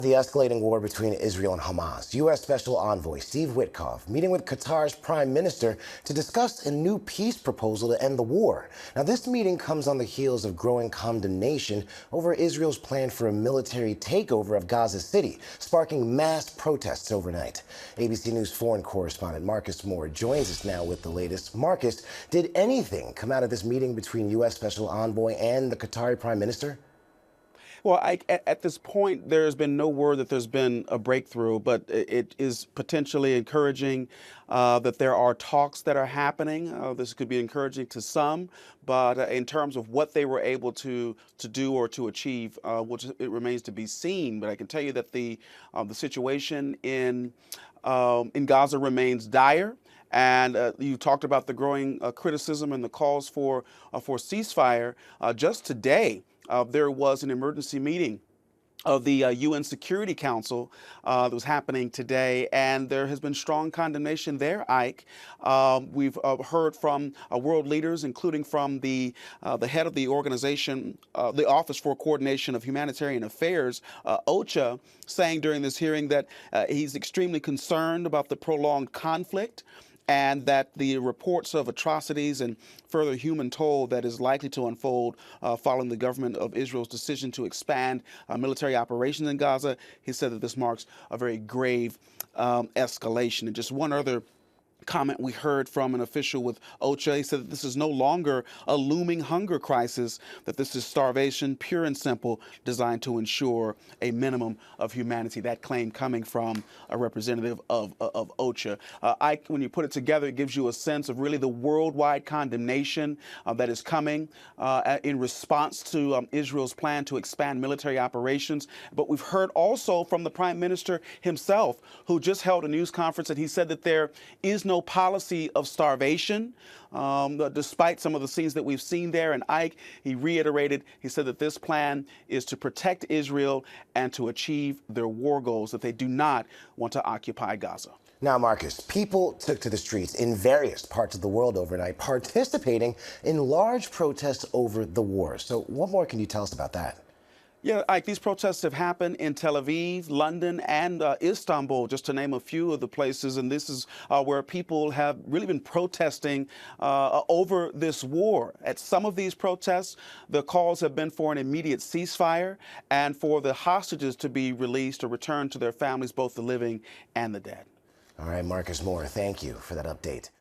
The escalating war between Israel and Hamas, U.S. Special Envoy Steve Witkoff meeting with Qatar's Prime Minister to discuss a new peace proposal to end the war. Now, this meeting comes on the heels of growing condemnation over Israel's plan for a military takeover of Gaza City, sparking mass protests overnight. ABC News foreign correspondent Marcus Moore joins us now with the latest. Marcus, did anything come out of this meeting between U.S. Special Envoy and the Qatari Prime Minister? Well, at this point, there's been no word that there's been a breakthrough, but it is potentially encouraging that there are talks that are happening. This could be encouraging to some, but in terms of what they were able to do or to achieve, which it remains to be seen. But I can tell you that the situation in Gaza remains dire. And you talked about the growing criticism and the calls for ceasefire. Just today, there was an emergency meeting of the UN Security Council that was happening today, and there has been strong condemnation there, Ike. We've heard from world leaders, including from the head of the organization, the Office for Coordination of Humanitarian Affairs, OCHA, saying during this hearing that he's extremely concerned about the prolonged conflict, and that the reports of atrocities and further human toll that is likely to unfold following the government of Israel's decision to expand military operations in Gaza. He said that this marks a very grave escalation. And just one other comment we heard from an official with OCHA. He said that this is no longer a looming hunger crisis, that this is starvation, pure and simple, designed to ensure a minimum of humanity. That claim coming from a representative of OCHA. When you put it together, it gives you a sense of really the worldwide condemnation that is coming in response to Israel's plan to expand military operations. But we've heard also from the Prime Minister himself, who just held a news conference, and he said that there is no policy of starvation, despite some of the scenes that we've seen there. And Ike, he reiterated, he said that this plan is to protect Israel and to achieve their war goals, that they do not want to occupy Gaza. Now, Marcus, people took to the streets in various parts of the world overnight, participating in large protests over the war. So what more can you tell us about that? Yeah, Ike, these protests have happened in Tel Aviv, London, and Istanbul, just to name a few of the places. And this is where people have really been protesting over this war. At some of these protests, the calls have been for an immediate ceasefire and for the hostages to be released or returned to their families, both the living and the dead. All right, Marcus Moore, thank you for that update.